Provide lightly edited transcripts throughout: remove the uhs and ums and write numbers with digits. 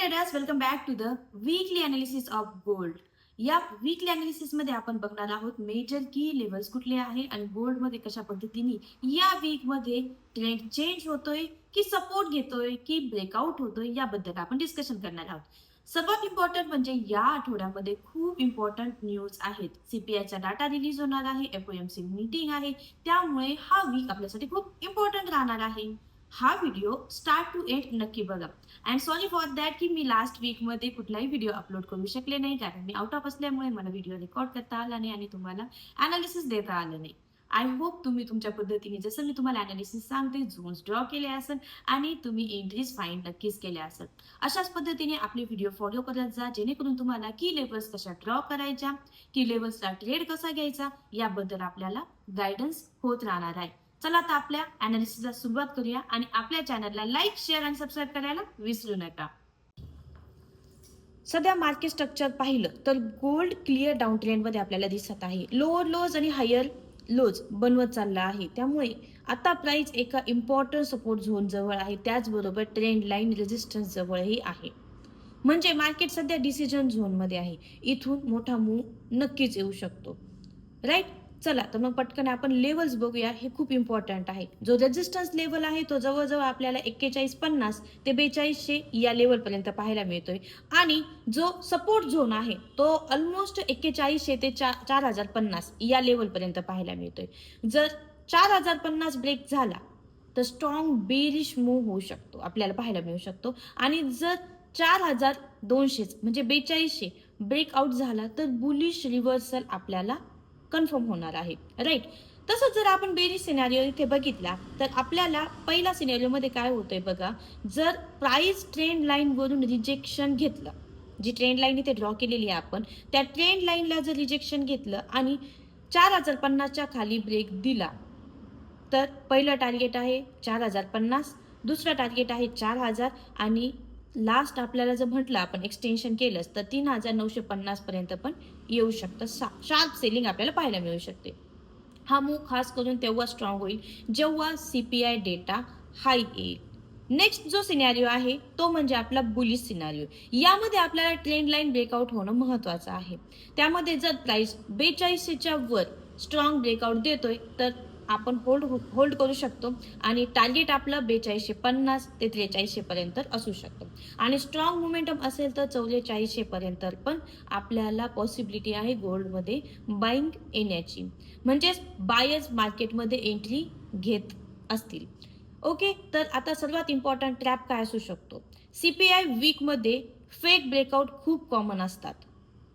Traders, welcome back to the weekly analysis of gold. या weekly analysis मध्ये आपण बघणार आहोत मेजर की लेवल्स कुठले आहे आणि गोल्ड मध्ये कशा पद्धतीने या वीक मध्ये ट्रेंड चेंज होतोय की सपोर्ट घेतोय की ब्रेकआउट होतोय याबद्दल आपण डिस्कशन करणार आहोत. सर्वात इम्पॉर्टंट म्हणजे या आठवड्यामध्ये खूप इम्पॉर्टंट न्यूज आहेत. सीपीआयचा डाटा रिलीज होणार आहे, एफओएमसी मीटिंग आहे, त्यामुळे हा वीक आपल्यासाठी खूप इम्पॉर्टंट राहणार आहे. हा व्हिडिओ स्टार्ट टू एंड नक्की बघा. अँड सॉरी फॉर दॅट की मी लास्ट वीक मध्ये कुठलाही व्हिडिओ अपलोड करू शकले नाही, कारण मी आउट ऑफ असल्यामुळे मला व्हिडिओ रेकॉर्ड करता आला नाही आणि तुम्हाला अनालिसिस देता आलं नाही. आय होप तुम्ही तुमच्या पद्धतीने जसं मी तुम्हाला अनालिसिस सांगते झोन्स ड्रॉ केले असेल आणि तुम्ही एंट्रीज फाइंड नक्कीच केल्या असेल. अशाच पद्धतीने आपले व्हिडिओ फॉलो करत जा, जेणेकरून तुम्हाला की लेवल्स कशा ड्रॉ करायच्या, की लेवल्सला ट्रेड कसा घ्यायचा याबद्दल आपल्याला गायडन्स होत राहणार आहे. चला आता आपल्या अनालिसिसला सुरुवात करूया आणि आपल्या चॅनलला लाईक, शेअर आणि सबस्क्राईब करायला विसरू नका. सध्या मार्केट स्ट्रक्चर पाहिलं तर गोल्ड क्लिअर डाऊन ट्रेंड मध्ये आपल्याला दिसत आहे. लोअर लोज आणि हायर लोज बनवत चालला आहे, त्यामुळे आता प्राइस एका इम्पॉर्टंट सपोर्ट झोन जवळ आहे, त्याचबरोबर ट्रेंड लाईन रेजिस्टन्स जवळही आहे. म्हणजे मार्केट सध्या डिसिजन झोन मध्ये आहे. इथून मोठा मूव नक्कीच येऊ शकतो, राईट. चला तर मग पटकन आपण लेवल्स बघूया, हे खूप इम्पॉर्टंट आहे. जो रेजिस्टन्स लेवल आहे तो जवळजवळ आपल्याला 4150 ते 4200 या लेवल पर्यंत पाहायला मिळतोय आणि जो सपोर्ट झोन आहे तो ऑलमोस्ट 4100 ते 4050 या लेवल पर्यंत पाहायला मिळतोय. जर 4050 ब्रेक झाला तर स्ट्रॉंग बेरिश मूव्ह होऊ शकतो, आपल्याला पाहायला मिळू शकतो. आणि जर 4200 म्हणजे 4200 ब्रेकआउट झाला तर बुलिश रिव्हर्सल आपल्याला कन्फर्म होणार आहे, राईट. तसंच जर आपण बेरिश सिनारिओ इथे बघितला तर आपल्याला पहिल्या सिनारिओ मध्ये काय होतंय बघा. जर प्राइस ट्रेंड लाईन वरून रिजेक्शन घेतलं, जी ट्रेंड लाईन इथे ड्रॉ केलेली आहे आपण, त्या ट्रेंड लाईनला जर रिजेक्शन घेतलं आणि 4050च्या खाली ब्रेक दिला तर पहिलं टार्गेट आहे 4050, दुसरं टार्गेट आहे 4000 आणि लास्ट आपल्याला जर म्हटलं आपण एक्सटेन्शन केलंच तर 3950 पर्यंत पण येऊ शकतं. शार्प सेलिंग आपल्याला पाहायला मिळू शकते. हा मूव्ह खास करून तेव्हा स्ट्रॉंग होईल जेव्हा सीपीआय डेटा हाय येईल. नेक्स्ट जो सिनॅरिओ आहे तो म्हणजे आपला बुलिश सिनॅरिओ. यामध्ये आपल्याला ट्रेंड लाईन ब्रेकआउट होणं महत्वाचं आहे. त्यामध्ये जर प्राइस 4200च्या वर स्ट्रॉंग ब्रेकआउट देतोय तर आपण होल्ड करू शकतो आणि टार्गेट आपलं 4250 ते 4300 पर्यंत असू शकतो. आणि स्ट्रॉंग मोमेंटम असेल तर 4400 पर्यंत पण आपल्याला पॉसिबिलिटी आहे गोल्डमध्ये बाईंग येण्याची, म्हणजेच बायर्स मार्केटमध्ये एंट्री घेत असतील. ओके, तर आता सर्वात इम्पॉर्टंट ट्रॅप काय असू शकतो. सीपीआय वीकमध्ये फेक ब्रेकआउट खूप कॉमन असतात.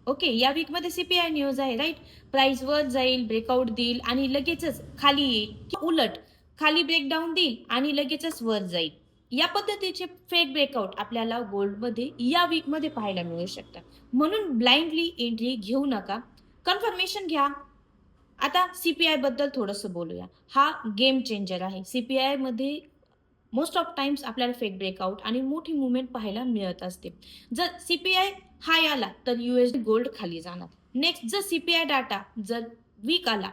ओके, या वीकमध्ये सीपीआय न्यूज आहे, राईट. प्राइस वर जाईल, ब्रेकआउट देईल आणि लगेचच खाली येईल, उलट खाली ब्रेकडाऊन देईल आणि लगेचच वर जाईल. या पद्धतीचे फेक ब्रेकआउट आपल्याला गोल्डमध्ये या वीकमध्ये पाहायला मिळू शकतात. म्हणून ब्लाइंडली एंट्री घेऊ नका, कन्फर्मेशन घ्या. आता सीपीआय बद्दल थोडंसं बोलूया. हा गेम चेंजर आहे. सीपीआय मध्ये मोस्ट ऑफ टाइम्स आपल्याला फेक ब्रेकआउट आणि मोठी मुवमेंट पाहायला मिळत असते. जर सीपीआय हाय आला तर यूएसडी गोल्ड खाली जाणार. नेक्स्ट जर सीपीआय डाटा जर वीक आला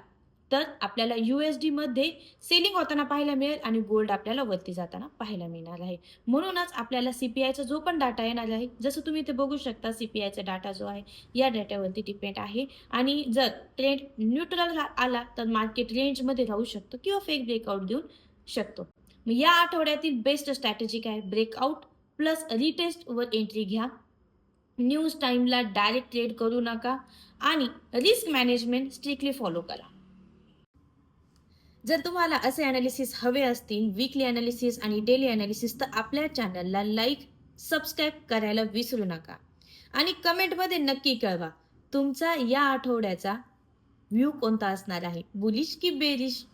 तर आपल्याला यूएसडी मध्ये सेलिंग होताना पाहायला मिळेल आणि गोल्ड आपल्याला वरती जाताना पाहायला मिळणार आहे. म्हणूनच आपल्याला सीपीआयचा जो पण डाटा येणार आहे, जसं तुम्ही इथे बघू शकता, सीपीआयचा डाटा जो आहे या डाट्यावरती डिपेंड आहे. आणि जर ट्रेंड न्यूट्रल आला तर मार्केट रेंजमध्ये राहू शकतो किंवा फेक ब्रेकआउट देऊ शकतो. या आठवड्यातील बेस्ट स्ट्रॅटेजी काय? ब्रेकआउट प्लस रिटेस्ट वर एंट्री घ्या. न्यूज टाइमला डायरेक्ट ट्रेड करू नका आणि रिस्क मॅनेजमेंट स्ट्रिक्टली फॉलो करा. जर तुम्हाला असे अनालिसिस हवे असतील, वीकली अनालिसिस आणि डेली अनालिसिस, तर आपल्या चॅनलला लाईक, सबस्क्राईब करायला विसरू नका आणि कमेंटमध्ये नक्की कळवा तुमचा या आठवड्याचा व्ह्यू कोणता असणार आहे, बुलिश की बेरिश.